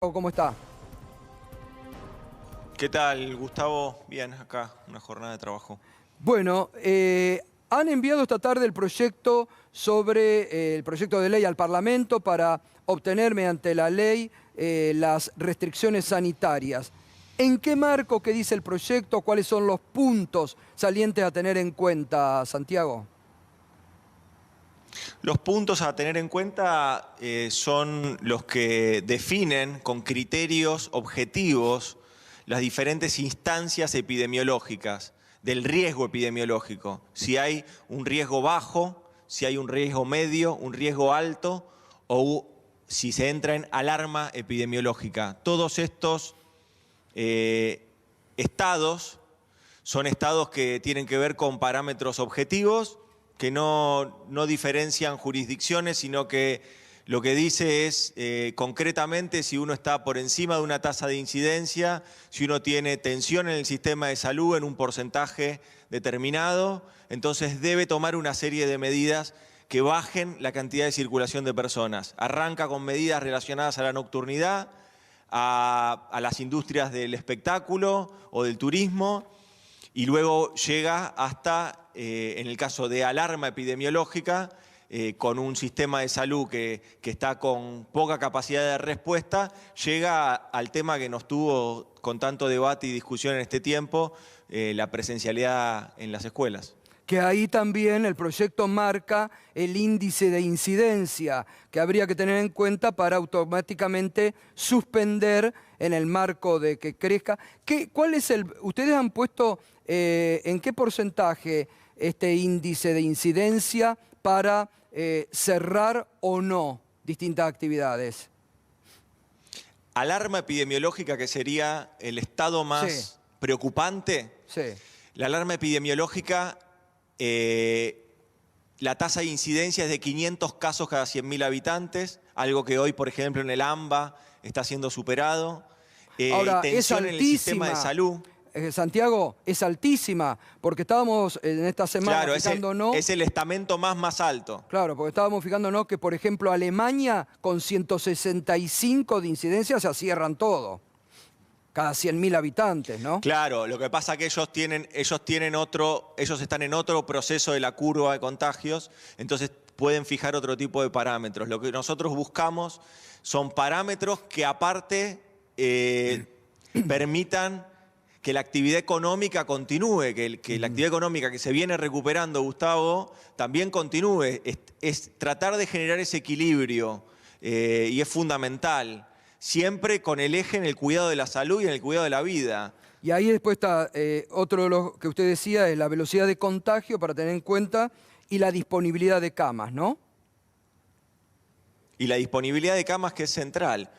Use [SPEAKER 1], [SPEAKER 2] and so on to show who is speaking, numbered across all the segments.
[SPEAKER 1] ¿Cómo está?
[SPEAKER 2] ¿Qué tal, Gustavo? Bien, acá, una jornada de trabajo.
[SPEAKER 1] Bueno, han enviado esta tarde el proyecto el proyecto de ley al Parlamento para obtener mediante la ley las restricciones sanitarias. ¿En qué marco, qué dice el proyecto? ¿Cuáles son los puntos salientes a tener en cuenta, Santiago?
[SPEAKER 2] Los puntos a tener en cuenta son los que definen con criterios objetivos las diferentes instancias epidemiológicas, del riesgo epidemiológico. Si hay un riesgo bajo, si hay un riesgo medio, un riesgo alto o si se entra en alarma epidemiológica. Todos estos estados son estados que tienen que ver con parámetros objetivos, que no diferencian jurisdicciones, sino que lo que dice es concretamente si uno está por encima de una tasa de incidencia, si uno tiene tensión en el sistema de salud en un porcentaje determinado, entonces debe tomar una serie de medidas que bajen la cantidad de circulación de personas. Arranca con medidas relacionadas a la nocturnidad, a las industrias del espectáculo o del turismo, y luego llega hasta, en el caso de alarma epidemiológica, con un sistema de salud que está con poca capacidad de respuesta, llega al tema que nos tuvo con tanto debate y discusión en este tiempo, la presencialidad en las escuelas.
[SPEAKER 1] Que ahí también el proyecto marca el índice de incidencia que habría que tener en cuenta para automáticamente suspender en el marco de que crezca. ¿Ustedes han puesto en qué porcentaje este índice de incidencia para cerrar o no distintas actividades?
[SPEAKER 2] Alarma epidemiológica, que sería el estado más preocupante.
[SPEAKER 1] Sí.
[SPEAKER 2] La alarma epidemiológica, la tasa de incidencia es de 500 casos cada 100.000 habitantes, algo que hoy, por ejemplo, en el AMBA está siendo superado.
[SPEAKER 1] Ahora,
[SPEAKER 2] tensión en el sistema de salud.
[SPEAKER 1] Santiago, es altísima, porque estábamos en esta semana fijándonos...
[SPEAKER 2] Es el estamento más alto.
[SPEAKER 1] Claro, porque estábamos fijándonos que, por ejemplo, Alemania, con 165 de incidencia, se cierran todo. Cada 100.000 habitantes, ¿no?
[SPEAKER 2] Claro, lo que pasa es que ellos están en otro proceso de la curva de contagios, entonces pueden fijar otro tipo de parámetros. Lo que nosotros buscamos son parámetros que aparte permitan que la actividad económica continúe, que la actividad económica que se viene recuperando, Gustavo, también continúe. Es tratar de generar ese equilibrio y es fundamental. Siempre con el eje en el cuidado de la salud y en el cuidado de la vida.
[SPEAKER 1] Y ahí después está otro de los que usted decía, es la velocidad de contagio para tener en cuenta y la disponibilidad de camas, ¿no?
[SPEAKER 2] Y la disponibilidad de camas, que es central.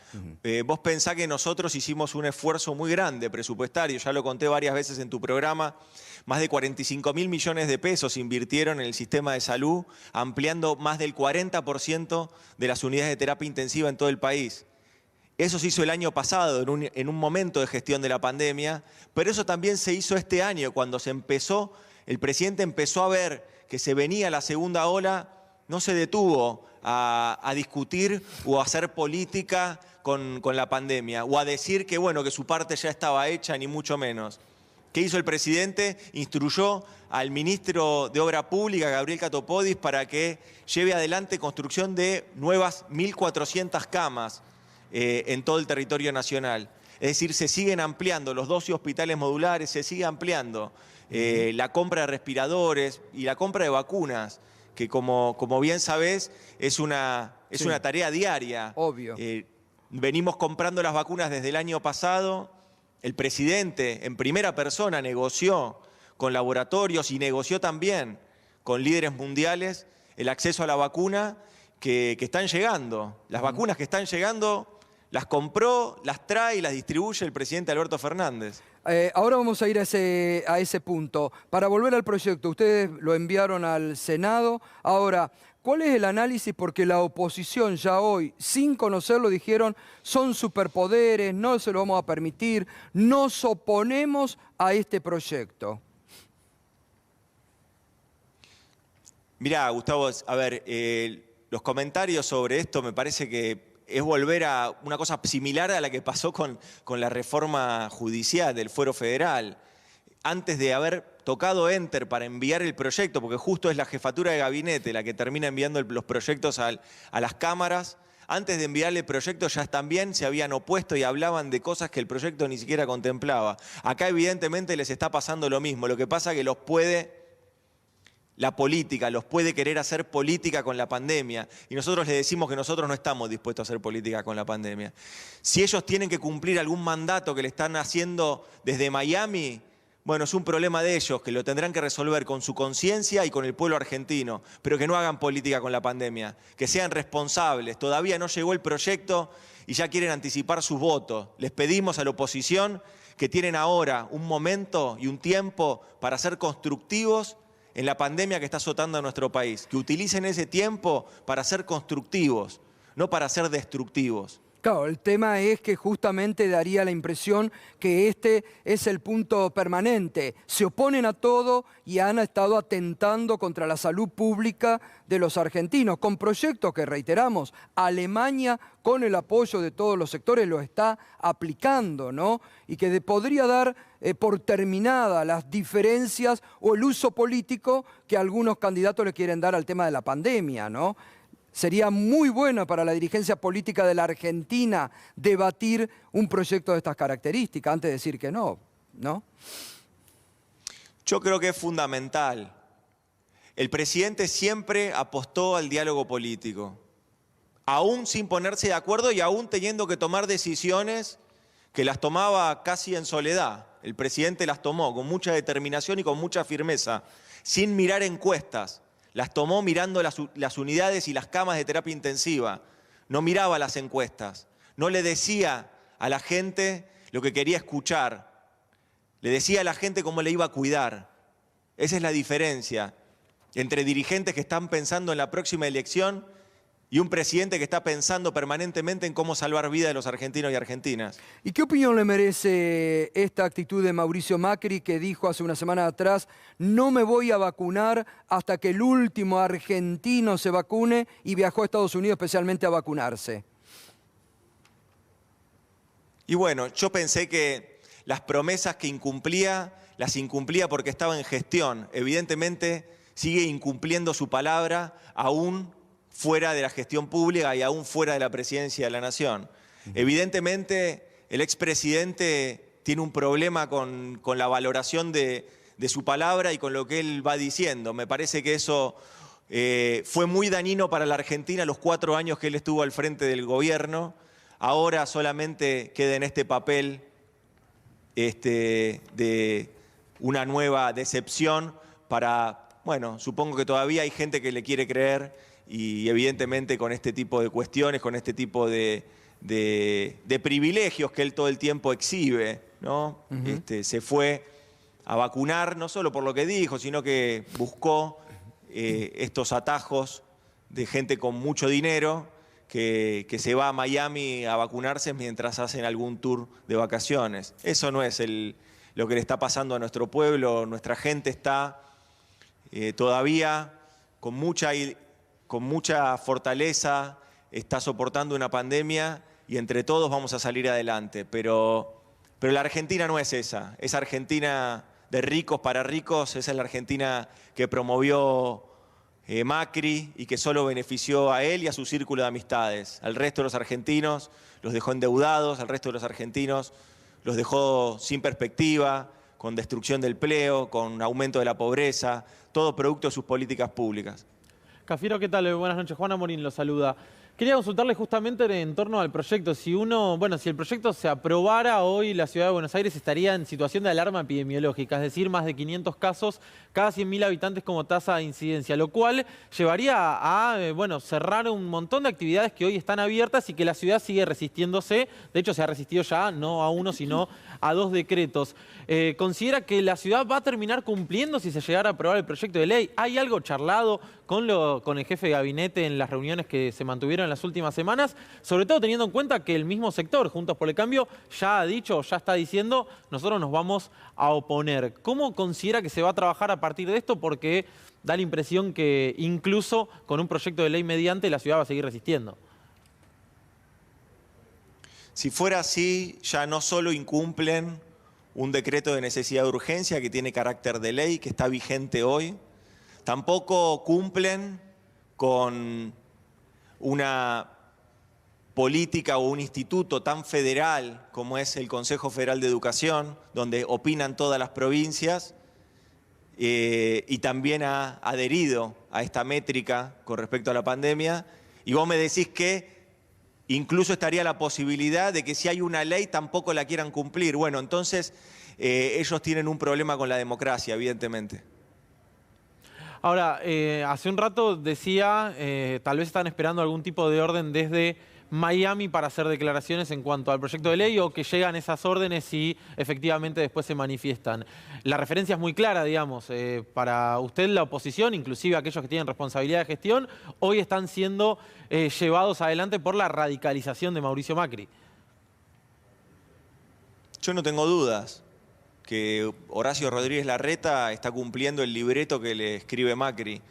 [SPEAKER 2] Vos pensá que nosotros hicimos un esfuerzo muy grande presupuestario, ya lo conté varias veces en tu programa, más de 45.000 millones de pesos invirtieron en el sistema de salud, ampliando más del 40% de las unidades de terapia intensiva en todo el país. Eso se hizo el año pasado, en un momento de gestión de la pandemia, pero eso también se hizo este año, cuando el presidente empezó a ver que se venía la segunda ola, no se detuvo a discutir o a hacer política con la pandemia, o a decir que, bueno, que su parte ya estaba hecha, ni mucho menos. ¿Qué hizo el presidente? Instruyó al ministro de Obra Pública, Gabriel Catopodis, para que lleve adelante construcción de nuevas 1.400 camas en todo el territorio nacional. Es decir, se siguen ampliando los 12 hospitales modulares, se sigue ampliando la compra de respiradores y la compra de vacunas, que como bien sabés es una tarea diaria.
[SPEAKER 1] Obvio.
[SPEAKER 2] Venimos comprando las vacunas desde el año pasado. El presidente en primera persona negoció con laboratorios y negoció también con líderes mundiales el acceso a la vacuna que están llegando. Las vacunas que están llegando las compró, las trae y las distribuye el presidente Alberto Fernández.
[SPEAKER 1] Ahora vamos a ir a ese punto. Para volver al proyecto, ustedes lo enviaron al Senado. Ahora, ¿cuál es el análisis? Porque la oposición ya hoy, sin conocerlo, dijeron son superpoderes, no se lo vamos a permitir, nos oponemos a este proyecto.
[SPEAKER 2] Mirá, Gustavo, a ver, los comentarios sobre esto me parece que es volver a una cosa similar a la que pasó con la reforma judicial del fuero federal. Antes de haber tocado Enter para enviar el proyecto, porque justo es la jefatura de gabinete la que termina enviando los proyectos a las cámaras, antes de enviarle el proyecto ya también se habían opuesto y hablaban de cosas que el proyecto ni siquiera contemplaba. Acá evidentemente les está pasando lo mismo, lo que pasa es que la política los puede querer hacer política con la pandemia y nosotros les decimos que nosotros no estamos dispuestos a hacer política con la pandemia. Si ellos tienen que cumplir algún mandato que le están haciendo desde Miami, bueno, es un problema de ellos, que lo tendrán que resolver con su conciencia y con el pueblo argentino, pero que no hagan política con la pandemia, que sean responsables. Todavía no llegó el proyecto y ya quieren anticipar sus votos. Les pedimos a la oposición que tienen ahora un momento y un tiempo para ser constructivos en la pandemia que está azotando a nuestro país, que utilicen ese tiempo para ser constructivos, no para ser destructivos.
[SPEAKER 1] Claro, el tema es que justamente daría la impresión que este es el punto permanente. Se oponen a todo y han estado atentando contra la salud pública de los argentinos, con proyectos que, reiteramos, Alemania, con el apoyo de todos los sectores, lo está aplicando, ¿no? Y que podría dar por terminada las diferencias o el uso político que algunos candidatos le quieren dar al tema de la pandemia, ¿no? Sería muy bueno para la dirigencia política de la Argentina debatir un proyecto de estas características antes de decir que no, ¿no?
[SPEAKER 2] Yo creo que es fundamental. El presidente siempre apostó al diálogo político, aún sin ponerse de acuerdo y aún teniendo que tomar decisiones que las tomaba casi en soledad. El presidente las tomó con mucha determinación y con mucha firmeza, sin mirar encuestas. Las tomó mirando las unidades y las camas de terapia intensiva. No miraba las encuestas. No le decía a la gente lo que quería escuchar. Le decía a la gente cómo le iba a cuidar. Esa es la diferencia entre dirigentes que están pensando en la próxima elección y un presidente que está pensando permanentemente en cómo salvar vida de los argentinos y argentinas.
[SPEAKER 1] ¿Y qué opinión le merece esta actitud de Mauricio Macri, que dijo hace una semana atrás: no me voy a vacunar hasta que el último argentino se vacune, y viajó a Estados Unidos especialmente a vacunarse?
[SPEAKER 2] Y bueno, yo pensé que las promesas que incumplía, las incumplía porque estaba en gestión. Evidentemente sigue incumpliendo su palabra aún fuera de la gestión pública y aún fuera de la presidencia de la Nación. Evidentemente, el expresidente tiene un problema con la valoración de su palabra y con lo que él va diciendo. Me parece que eso fue muy dañino para la Argentina los 4 años que él estuvo al frente del gobierno. Ahora solamente queda en este papel de una nueva decepción para, bueno, supongo que todavía hay gente que le quiere creer. Y evidentemente con este tipo de cuestiones, con este tipo de privilegios que él todo el tiempo exhibe, ¿no? Se fue a vacunar, no solo por lo que dijo, sino que buscó estos atajos de gente con mucho dinero que se va a Miami a vacunarse mientras hacen algún tour de vacaciones. Eso no es lo que le está pasando a nuestro pueblo. Nuestra gente está todavía con mucha fortaleza, está soportando una pandemia y entre todos vamos a salir adelante. Pero la Argentina no es esa. Esa Argentina de ricos para ricos, esa es la Argentina que promovió Macri y que solo benefició a él y a su círculo de amistades. Al resto de los argentinos los dejó endeudados, al resto de los argentinos los dejó sin perspectiva, con destrucción del empleo, con aumento de la pobreza, todo producto de sus políticas públicas.
[SPEAKER 3] Cafiero, ¿qué tal? Buenas noches. Juan Amorín lo saluda. Quería consultarle justamente en torno al proyecto. Si el proyecto se aprobara hoy, la Ciudad de Buenos Aires estaría en situación de alarma epidemiológica, es decir, más de 500 casos cada 100.000 habitantes como tasa de incidencia, lo cual llevaría a cerrar un montón de actividades que hoy están abiertas y que la ciudad sigue resistiéndose. De hecho, se ha resistido ya no a uno, sino a 2 decretos. ¿Considera que la ciudad va a terminar cumpliendo si se llegara a aprobar el proyecto de ley? ¿Hay algo charlado con el jefe de gabinete en las reuniones que se mantuvieron en las últimas semanas? Sobre todo teniendo en cuenta que el mismo sector, Juntos por el Cambio, ya ha dicho, ya está diciendo, nosotros nos vamos a oponer. ¿Cómo considera que se va a trabajar a partir de esto? Porque da la impresión que incluso con un proyecto de ley mediante la ciudad va a seguir resistiendo.
[SPEAKER 2] Si fuera así, ya no solo incumplen un decreto de necesidad de urgencia que tiene carácter de ley, que está vigente hoy, tampoco cumplen con una política o un instituto tan federal como es el Consejo Federal de Educación, donde opinan todas las provincias, y también ha adherido a esta métrica con respecto a la pandemia. Y vos me decís que incluso estaría la posibilidad de que si hay una ley tampoco la quieran cumplir. Bueno, entonces ellos tienen un problema con la democracia, evidentemente.
[SPEAKER 3] Ahora, hace un rato decía, tal vez están esperando algún tipo de orden desde Miami para hacer declaraciones en cuanto al proyecto de ley, o que llegan esas órdenes y efectivamente después se manifiestan. La referencia es muy clara, digamos, para usted la oposición, inclusive aquellos que tienen responsabilidad de gestión, hoy están siendo llevados adelante por la radicalización de Mauricio Macri.
[SPEAKER 2] Yo no tengo dudas que Horacio Rodríguez Larreta está cumpliendo el libreto que le escribe Macri.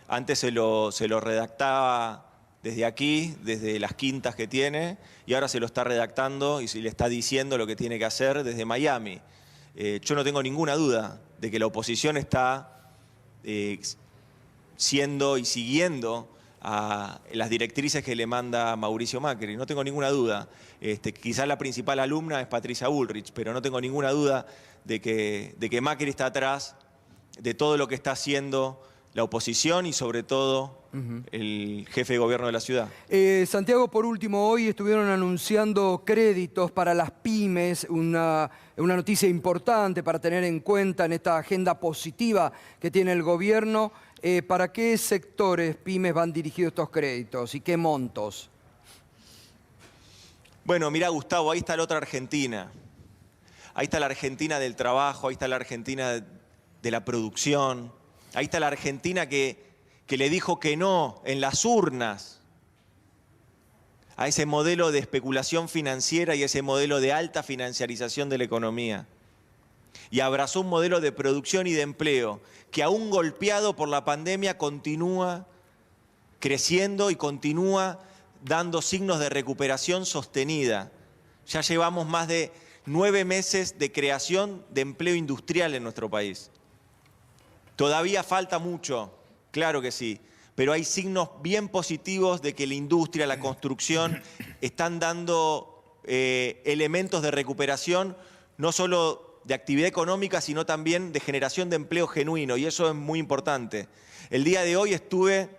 [SPEAKER 2] Antes se lo redactaba desde aquí, desde las quintas que tiene, y ahora se lo está redactando y se le está diciendo lo que tiene que hacer desde Miami. Yo no tengo ninguna duda de que la oposición está siendo y siguiendo a las directrices que le manda Mauricio Macri. No tengo ninguna duda. Quizás la principal alumna es Patricia Bullrich, pero no tengo ninguna duda de que Macri está atrás de todo lo que está haciendo la oposición y sobre todo el jefe de gobierno de la ciudad.
[SPEAKER 1] Santiago, por último, hoy estuvieron anunciando créditos para las pymes, una noticia importante para tener en cuenta en esta agenda positiva que tiene el gobierno. ¿Para qué sectores pymes van dirigidos estos créditos y qué montos?
[SPEAKER 2] Bueno, mirá, Gustavo, ahí está la otra Argentina. Ahí está la Argentina del trabajo, ahí está la Argentina de la producción, ahí está la Argentina que le dijo que no en las urnas a ese modelo de especulación financiera y ese modelo de alta financiarización de la economía. Y abrazó un modelo de producción y de empleo que, aún golpeado por la pandemia, continúa creciendo y continúa dando signos de recuperación sostenida. Ya llevamos más de 9 meses de creación de empleo industrial en nuestro país. Todavía falta mucho, claro que sí, pero hay signos bien positivos de que la industria, la construcción, están dando elementos de recuperación, no solo de actividad económica, sino también de generación de empleo genuino, y eso es muy importante. El día de hoy estuve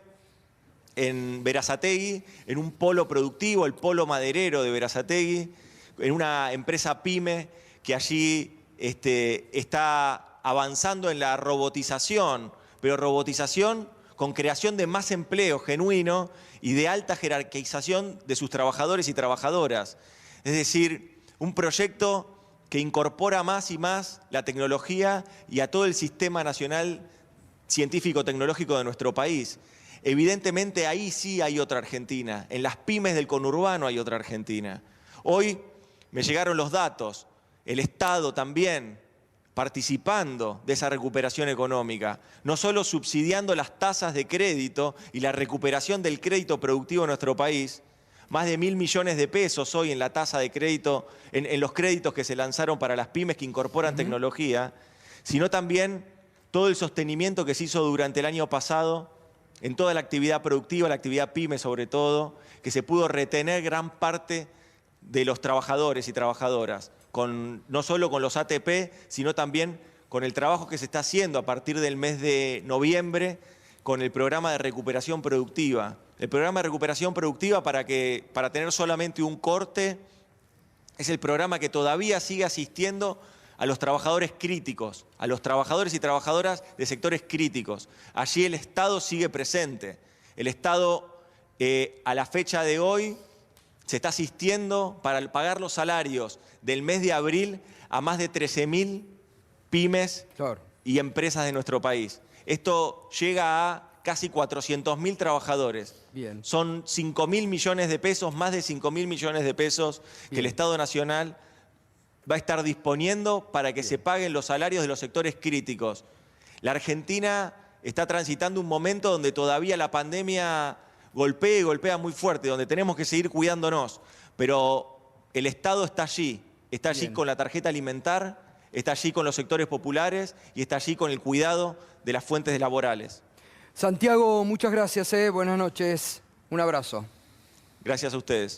[SPEAKER 2] en Berazategui, en un polo productivo, el polo maderero de Berazategui, en una empresa pyme que allí está avanzando en la robotización, pero robotización con creación de más empleo genuino y de alta jerarquización de sus trabajadores y trabajadoras. Es decir, un proyecto que incorpora más y más la tecnología y a todo el sistema nacional científico-tecnológico de nuestro país. Evidentemente ahí sí hay otra Argentina, en las pymes del conurbano hay otra Argentina. Hoy me llegaron los datos, el Estado también participando de esa recuperación económica, no solo subsidiando las tasas de crédito y la recuperación del crédito productivo en nuestro país, más de 1.000 millones de pesos hoy en la tasa de crédito, en los créditos que se lanzaron para las pymes que incorporan tecnología, sino también todo el sostenimiento que se hizo durante el año pasado en toda la actividad productiva, la actividad pyme sobre todo, que se pudo retener gran parte de los trabajadores y trabajadoras, no solo con los ATP, sino también con el trabajo que se está haciendo a partir del mes de noviembre con el programa de recuperación productiva. El programa de recuperación productiva, para tener solamente un corte, es el programa que todavía sigue asistiendo a los trabajadores críticos, a los trabajadores y trabajadoras de sectores críticos. Allí el Estado sigue presente. El Estado, a la fecha de hoy, se está asistiendo para pagar los salarios del mes de abril a más de 13.000 pymes y empresas de nuestro país. Esto llega a casi 400.000 trabajadores.
[SPEAKER 1] Bien.
[SPEAKER 2] Son 5.000 millones de pesos, más de 5.000 millones de pesos que el Estado Nacional va a estar disponiendo para que se paguen los salarios de los sectores críticos. La Argentina está transitando un momento donde todavía la pandemia golpea y golpea muy fuerte, donde tenemos que seguir cuidándonos. Pero el Estado está allí
[SPEAKER 1] Bien.
[SPEAKER 2] con la tarjeta alimentar, está allí con los sectores populares y está allí con el cuidado de las fuentes laborales.
[SPEAKER 1] Santiago, muchas gracias. Buenas noches. Un abrazo.
[SPEAKER 2] Gracias a ustedes.